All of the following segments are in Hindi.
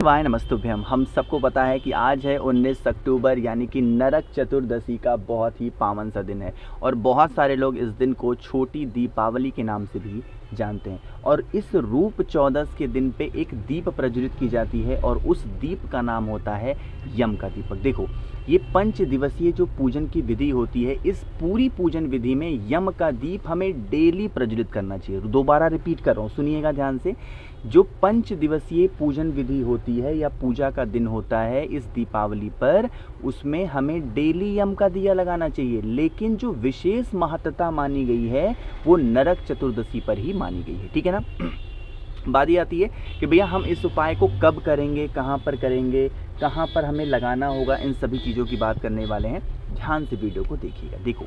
वाय नमस्तुभ्यम। हम सबको पता है कि आज है 19 अक्टूबर यानी कि नरक चतुर्दशी का बहुत ही पावन सा दिन है और बहुत सारे लोग इस दिन को छोटी दीपावली के नाम से भी जानते हैं। और इस रूप चौदस के दिन पे एक दीप प्रज्वलित की जाती है और उस दीप का नाम होता है यम का दीपक। देखो, ये 5 दिवसीय जो पूजन की विधि होती है, इस पूरी पूजन विधि में यम का दीप हमें डेली प्रज्वलित करना चाहिए। दोबारा रिपीट कर रहा हूँ, सुनिएगा ध्यान से। जो 5 दिवसीय पूजन विधि होती है या पूजा का दिन होता है इस दीपावली पर, उसमें हमें डेली यम का दिया लगाना चाहिए। लेकिन जो विशेष महत्ता मानी गई है वो नरक चतुर्दशी पर ही मानी गई है, ठीक है ना। बात ये आती है कि भैया हम इस उपाय को कब करेंगे, कहाँ पर करेंगे, कहाँ पर हमें लगाना होगा, इन सभी चीज़ों की बात करने वाले हैं। ध्यान से वीडियो को देखिएगा। देखो,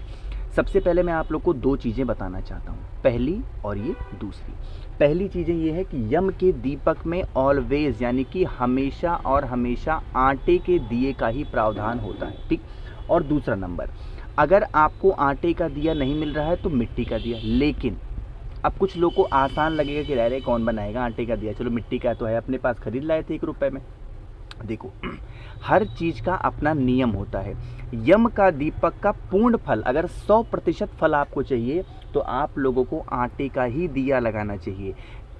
सबसे पहले मैं आप लोग को 2 चीज़ें बताना चाहता हूँ, पहली और ये दूसरी। पहली चीज़ें ये है कि यम के दीपक में ऑलवेज यानी कि हमेशा और हमेशा आटे के दिए का ही प्रावधान होता है, ठीक। और दूसरा नंबर, अगर आपको आटे का दिया नहीं मिल रहा है तो मिट्टी का दिया। लेकिन अब कुछ लोग को आसान लगेगा कि रह कौन बनाएगा आटे का दिया, चलो मिट्टी का तो है अपने पास, खरीद लाए थे 1 रुपये में। देखो, हर चीज़ का अपना नियम होता है। यम का दीपक का पूर्ण फल, अगर 100% फल आपको चाहिए तो आप लोगों को आटे का ही दिया लगाना चाहिए।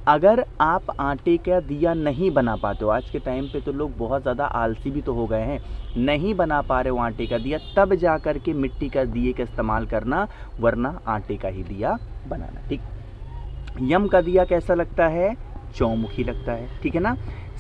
अगर आप आटे का दिया नहीं बना पाते हो, आज के टाइम पे तो लोग बहुत ज़्यादा आलसी भी तो हो गए हैं, नहीं बना पा रहे हो आटे का दिया, तब जा कर के मिट्टी का दिए का इस्तेमाल करना, वरना आटे का ही दिया बनाना, ठीक। यम का दिया कैसा लगता है? चौमुखी लगता है, ठीक है ना।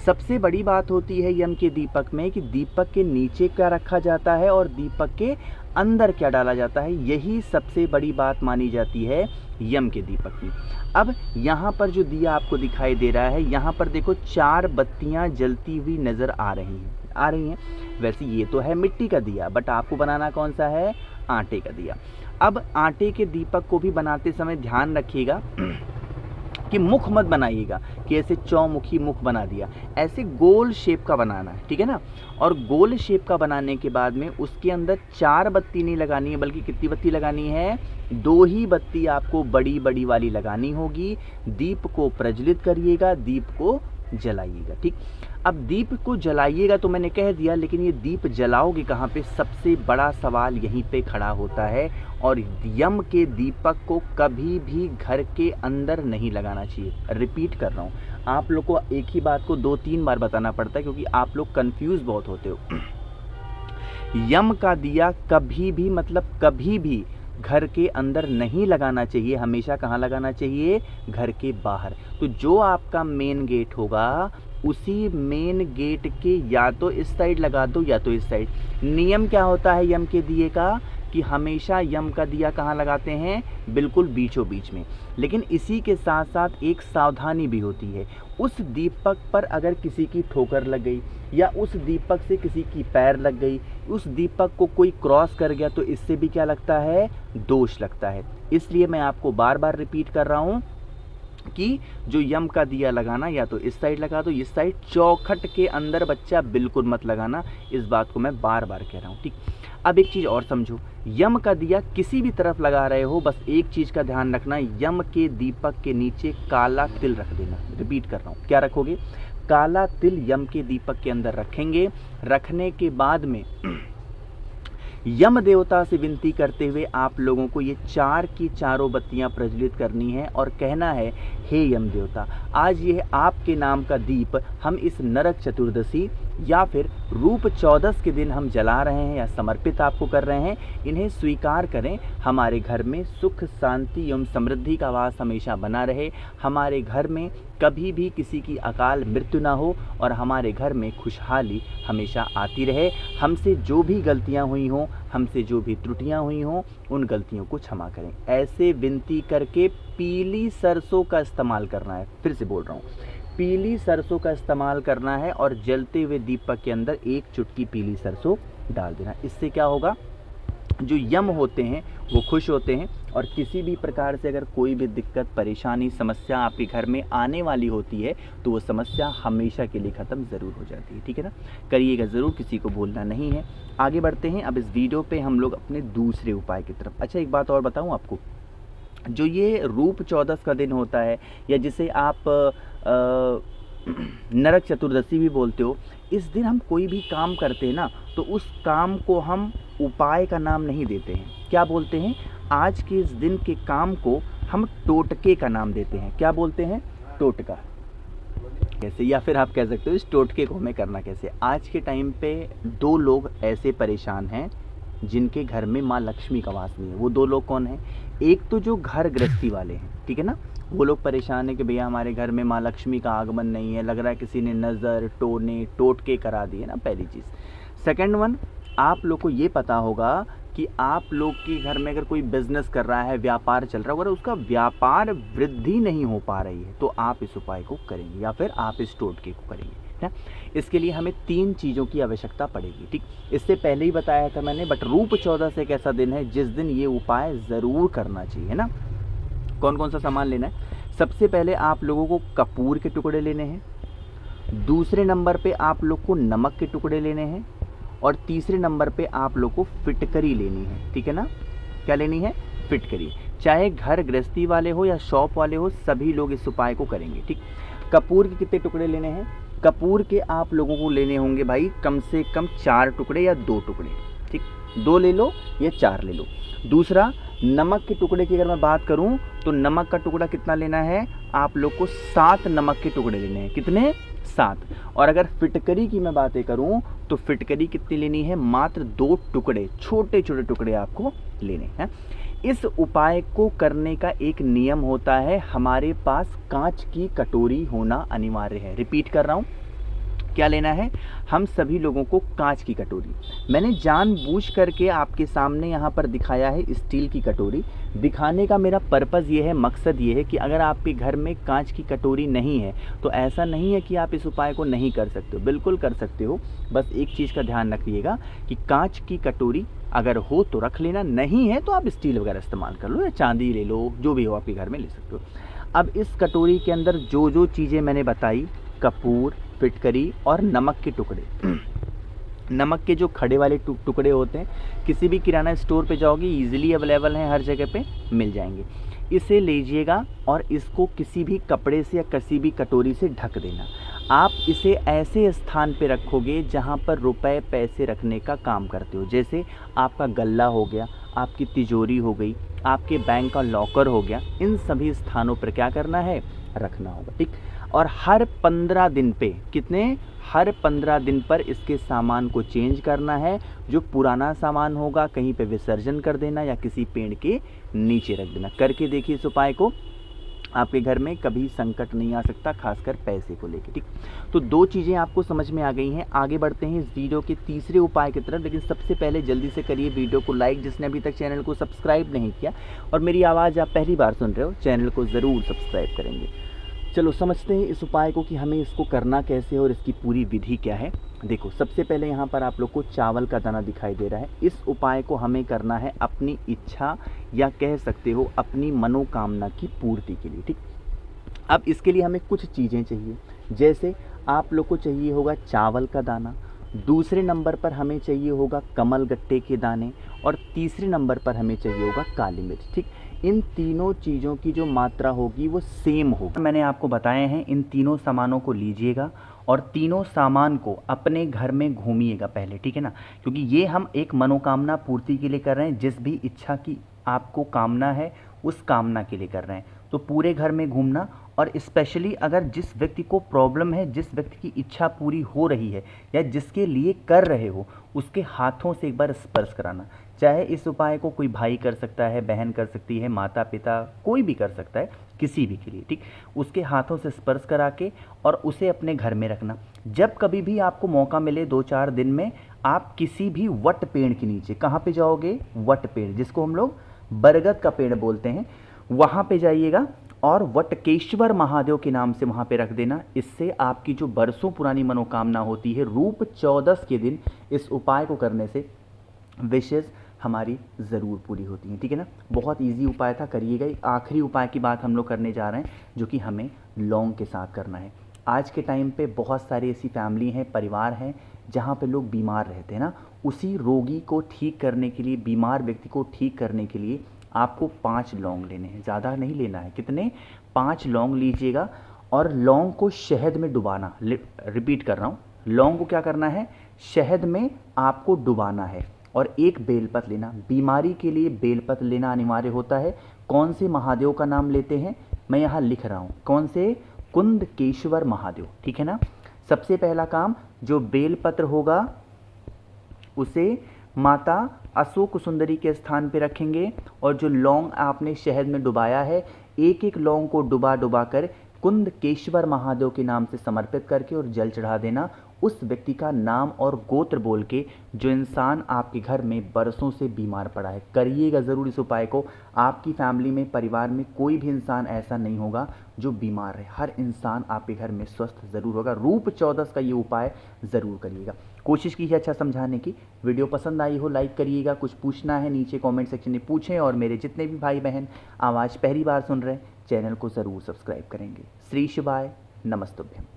सबसे बड़ी बात होती है यम के दीपक में कि दीपक के नीचे क्या रखा जाता है और दीपक के अंदर क्या डाला जाता है, यही सबसे बड़ी बात मानी जाती है यम के दीपक में। अब यहाँ पर जो दिया आपको दिखाई दे रहा है, यहाँ पर देखो 4 बत्तियाँ जलती हुई नज़र आ रही हैं। वैसे ये तो है मिट्टी का दिया, बट आपको बनाना कौन सा है? आटे का दिया। अब आटे के दीपक को भी बनाते समय ध्यान रखिएगा कि मुख मत बनाइएगा कि ऐसे चौमुखी मुख बना दिया, ऐसे गोल शेप का बनाना है, ठीक है ना। और गोल शेप का बनाने के बाद में उसके अंदर 4 बत्ती नहीं लगानी है, बल्कि कितनी बत्ती लगानी है? 2 ही बत्ती आपको बड़ी बड़ी वाली लगानी होगी। दीप को प्रज्वलित करिएगा, दीप को जलाइएगा, ठीक। अब दीप को जलाइएगा तो मैंने कह दिया, लेकिन ये दीप जलाओगे कहाँ पे? सबसे बड़ा सवाल यहीं पे खड़ा होता है। और यम के दीपक को कभी भी घर के अंदर नहीं लगाना चाहिए। रिपीट कर रहा हूँ, आप लोग को एक ही बात को 2-3 बार बताना पड़ता है क्योंकि आप लोग कंफ्यूज बहुत होते हो। यम का दिया कभी भी, मतलब कभी भी घर के अंदर नहीं लगाना चाहिए, हमेशा कहाँ लगाना चाहिए? घर के बाहर। तो जो आपका मेन गेट होगा, उसी मेन गेट के या तो इस साइड लगा दो या तो इस साइड। नियम क्या होता है यम के दिए का कि हमेशा यम का दिया कहाँ लगाते हैं? बिल्कुल बीचों बीच में। लेकिन इसी के साथ साथ एक सावधानी भी होती है। उस दीपक पर अगर किसी की ठोकर लग गई या उस दीपक से किसी की पैर लग गई, उस दीपक को कोई क्रॉस कर गया, तो इससे भी क्या लगता है? दोष लगता है। इसलिए मैं आपको बार बार रिपीट कर रहा हूँ कि जो यम का दिया लगाना, या तो इस साइड लगा दो, इस साइड, चौखट के अंदर बच्चा बिल्कुल मत लगाना। इस बात को मैं बार बार कह रहा हूँ, ठीक। अब एक चीज़ और समझो, यम का दिया किसी भी तरफ लगा रहे हो, बस एक चीज़ का ध्यान रखना, यम के दीपक के नीचे काला तिल रख देना। रिपीट कर रहा हूँ, क्या रखोगे? काला तिल यम के दीपक के अंदर रखेंगे। रखने के बाद में यम देवता से विनती करते हुए आप लोगों को ये 4 की चारों बत्तियां प्रज्वलित करनी है और कहना है, हे यम देवता, आज ये आपके नाम का दीप हम इस नरक चतुर्दशी या फिर रूप चौदस के दिन हम जला रहे हैं या समर्पित आपको कर रहे हैं। इन्हें स्वीकार करें। हमारे घर में सुख, शांति एवं समृद्धि का वास हमेशा बना रहे। हमारे घर में कभी भी किसी की अकाल मृत्यु ना हो और हमारे घर में खुशहाली हमेशा आती रहे। हमसे जो भी गलतियां हुई हों, हमसे जो भी त्रुटियां हुई हों, उन गलतियों को क्षमा करें। ऐसे विनती करके पीली सरसों का इस्तेमाल करना है। फिर से बोल रहा हूँ, पीली सरसों का इस्तेमाल करना है और जलते हुए दीपक के अंदर 1 चुटकी पीली सरसों डाल देना। इससे क्या होगा? जो यम होते हैं वो खुश होते हैं और किसी भी प्रकार से अगर कोई भी दिक्कत, परेशानी, समस्या आपके घर में आने वाली होती है तो वो समस्या हमेशा के लिए ख़त्म ज़रूर हो जाती है, ठीक है ना। करिएगा ज़रूर, किसी को भूलना नहीं है। आगे बढ़ते हैं अब इस वीडियो पे हम लोग अपने दूसरे उपाय की तरफ। अच्छा, एक बात और बताऊँ आपको, जो ये रूप चौदस का दिन होता है या जिसे आप नरक चतुर्दशी भी बोलते हो। इस दिन हम कोई भी काम करते हैं ना, तो उस काम को हम उपाय का नाम नहीं देते हैं, क्या बोलते हैं? आज के इस दिन के काम को हम टोटके का नाम देते हैं। क्या बोलते हैं? टोटका। कैसे, या फिर आप कह सकते हो इस टोटके को हमें करना कैसे। आज के टाइम पे 2 लोग ऐसे परेशान हैं जिनके घर में माँ लक्ष्मी का वास नहीं है। वो 2 लोग कौन हैं? एक तो जो घर गृहस्थी वाले हैं, ठीक है ना, वो लोग परेशान है कि भैया हमारे घर में माँ लक्ष्मी का आगमन नहीं है, लग रहा है किसी ने नज़र टोने टोटके करा दिए ना, पहली चीज़। सेकंड वन, आप लोग को ये पता होगा कि आप लोग के घर में अगर कोई बिजनेस कर रहा है, व्यापार चल रहा है, अगर उसका व्यापार वृद्धि नहीं हो पा रही है, तो आप इस उपाय को करेंगे या फिर आप इस टोटके को करेंगे। इसके लिए हमें 3 चीज़ों की आवश्यकता पड़ेगी, ठीक। इससे पहले ही बताया था मैंने, बट रूप 14 से एक ऐसा दिन है जिस दिन ये उपाय ज़रूर करना चाहिए, है ना। कौन कौन सा सामान लेना है? सबसे पहले आप लोगों को कपूर के टुकड़े लेने हैं, दूसरे नंबर पे आप लोग को नमक के टुकड़े लेने हैं, और तीसरे नंबर पे आप लोग को फिटकरी लेनी है, ठीक है ना। क्या लेनी है? फिटकरी। चाहे घर गृहस्थी वाले हो या शॉप वाले हो, सभी लोग इस उपाय को करेंगे, ठीक। कपूर के कितने टुकड़े लेने हैं? कपूर के आप लोगों को लेने होंगे भाई कम से कम 4 टुकड़े या 2 टुकड़े, ठीक। 2 ले लो या 4 ले लो। दूसरा, नमक के टुकड़े की अगर मैं बात करूं तो नमक का टुकड़ा कितना लेना है? आप लोग को 7 नमक के टुकड़े लेने हैं। कितने? 7। और अगर फिटकरी की मैं बातें करूं तो फिटकरी कितनी लेनी है? मात्र 2 टुकड़े, छोटे छोटे टुकड़े आपको लेने हैं। इस उपाय को करने का एक नियम होता है, हमारे पास कांच की कटोरी होना अनिवार्य है। रिपीट कर रहा हूं, क्या लेना है? हम सभी लोगों को कांच की कटोरी। मैंने जानबूझ करके आपके सामने यहाँ पर दिखाया है स्टील की कटोरी। दिखाने का मेरा पर्पज़ ये है, मकसद ये है कि अगर आपके घर में कांच की कटोरी नहीं है तो ऐसा नहीं है कि आप इस उपाय को नहीं कर सकते हो, बिल्कुल कर सकते हो। बस एक चीज़ का ध्यान रखिएगा कि कांच की कटोरी अगर हो तो रख लेना, नहीं है तो आप स्टील वगैरह इस्तेमाल कर लो या चांदी ले लो, जो भी हो आपके घर में ले सकते हो। अब इस कटोरी के अंदर जो जो चीज़ें मैंने बताई, कपूर, फिटकरी और नमक के टुकड़े नमक के जो खड़े वाले टुकड़े होते हैं, किसी भी किराना स्टोर पे जाओगे इजीली अवेलेबल हैं, हर जगह पे मिल जाएंगे। इसे लीजिएगा और इसको किसी भी कपड़े से या किसी भी कटोरी से ढक देना। आप इसे ऐसे स्थान पे रखोगे जहाँ पर रुपए पैसे रखने का काम करते हो, जैसे आपका गल्ला हो गया, आपकी तिजोरी हो गई, आपके बैंक का लॉकर हो गया। इन सभी स्थानों पर क्या करना है? रखना होगा, ठीक। और हर 15 दिन पे, कितने? हर 15 दिन पर इसके सामान को चेंज करना है। जो पुराना सामान होगा कहीं पे विसर्जन कर देना या किसी पेड़ के नीचे रख देना। करके देखिए इस उपाय को, आपके घर में कभी संकट नहीं आ सकता, खासकर पैसे को लेकर, ठीक। तो 2 चीज़ें आपको समझ में आ गई हैं। आगे बढ़ते हैं इस वीडियो के तीसरे उपाय की तरफ, लेकिन सबसे पहले जल्दी से करिए वीडियो को लाइक, जिसने अभी तक चैनल को सब्सक्राइब नहीं किया, और मेरी आवाज़ आप पहली बार सुन रहे हो, चैनल को ज़रूर सब्सक्राइब करेंगे। चलो समझते हैं इस उपाय को कि हमें इसको करना कैसे और इसकी पूरी विधि क्या है। देखो, सबसे पहले यहाँ पर आप लोग को चावल का दाना दिखाई दे रहा है। इस उपाय को हमें करना है अपनी इच्छा या कह सकते हो अपनी मनोकामना की पूर्ति के लिए, ठीक। अब इसके लिए हमें कुछ चीज़ें चाहिए, जैसे आप लोग को चाहिए होगा चावल का दाना, दूसरे नंबर पर हमें चाहिए होगा कमल गट्टे के दाने, और तीसरे नंबर पर हमें चाहिए होगा काली मिर्च, ठीक। इन तीनों चीज़ों की जो मात्रा होगी वो सेम होगी। मैंने आपको बताए हैं, इन तीनों सामानों को लीजिएगा और तीनों सामान को अपने घर में घूमिएगा पहले, ठीक है ना, क्योंकि ये हम एक मनोकामना पूर्ति के लिए कर रहे हैं। जिस भी इच्छा की आपको कामना है उस कामना के लिए कर रहे हैं, तो पूरे घर में घूमना। और स्पेशली अगर जिस व्यक्ति को प्रॉब्लम है, जिस व्यक्ति की इच्छा पूरी हो रही है या जिसके लिए कर रहे हो, उसके हाथों से एक बार स्पर्श कराना। चाहे इस उपाय को कोई भाई कर सकता है, बहन कर सकती है, माता पिता, कोई भी कर सकता है, किसी भी के लिए, ठीक। उसके हाथों से स्पर्श करा के और उसे अपने घर में रखना। जब कभी भी आपको मौका मिले 2-4 दिन में, आप किसी भी वट पेड़ के नीचे, कहाँ पे जाओगे? वट पेड़, जिसको हम लोग बरगद का पेड़ बोलते हैं, वहाँ पे जाइएगा और वटकेश्वर महादेव के नाम से वहाँ पे रख देना। इससे आपकी जो बरसों पुरानी मनोकामना होती है, रूप 14 के दिन इस उपाय को करने से विशेष हमारी ज़रूर पूरी होती हैं, ठीक है ना। बहुत इजी उपाय था, करिएगा। आखिरी उपाय की बात हम लोग करने जा रहे हैं, जो कि हमें लौंग के साथ करना है। आज के टाइम पे बहुत सारी ऐसी फैमिली हैं, परिवार हैं, जहाँ पे लोग बीमार रहते हैं ना, उसी रोगी को ठीक करने के लिए, बीमार व्यक्ति को ठीक करने के लिए आपको 5 लौंग लेने हैं, ज़्यादा नहीं लेना है। कितने? 5 लौंग लीजिएगा और लौंग को शहद में डुबाना। रिपीट कर रहा हूँ, लौंग को क्या करना है, शहद में आपको डुबाना है। और एक बेलपत्र लेना, बीमारी के लिए बेलपत्र लेना अनिवार्य होता है। कौन से महादेव का नाम लेते हैं, मैं यहाँ लिख रहा हूँ, कौन से, कुंदकेश्वर महादेव, ठीक है ना। सबसे पहला काम, जो बेलपत्र होगा उसे माता अशोक सुंदरी के स्थान पे रखेंगे, और जो लौंग आपने शहद में डुबाया है, एक एक लौंग को डुबा डुबा कर कुंदकेश्वर महादेव के नाम से समर्पित करके और जल चढ़ा देना। उस व्यक्ति का नाम और गोत्र बोल के, जो इंसान आपके घर में बरसों से बीमार पड़ा है, करिएगा ज़रूर इस उपाय को। आपकी फैमिली में, परिवार में कोई भी इंसान ऐसा नहीं होगा जो बीमार है, हर इंसान आपके घर में स्वस्थ ज़रूर होगा। रूप 14 का ये उपाय ज़रूर करिएगा। कोशिश कीजिए अच्छा समझाने की। वीडियो पसंद आई हो लाइक करिएगा, कुछ पूछना है नीचे कमेंट सेक्शन में पूछें, और मेरे जितने भी भाई बहन आवाज़ पहली बार सुन रहे हैं चैनल को ज़रूर सब्सक्राइब करेंगे। श्री शिवाय, नमस्तुभ्यम।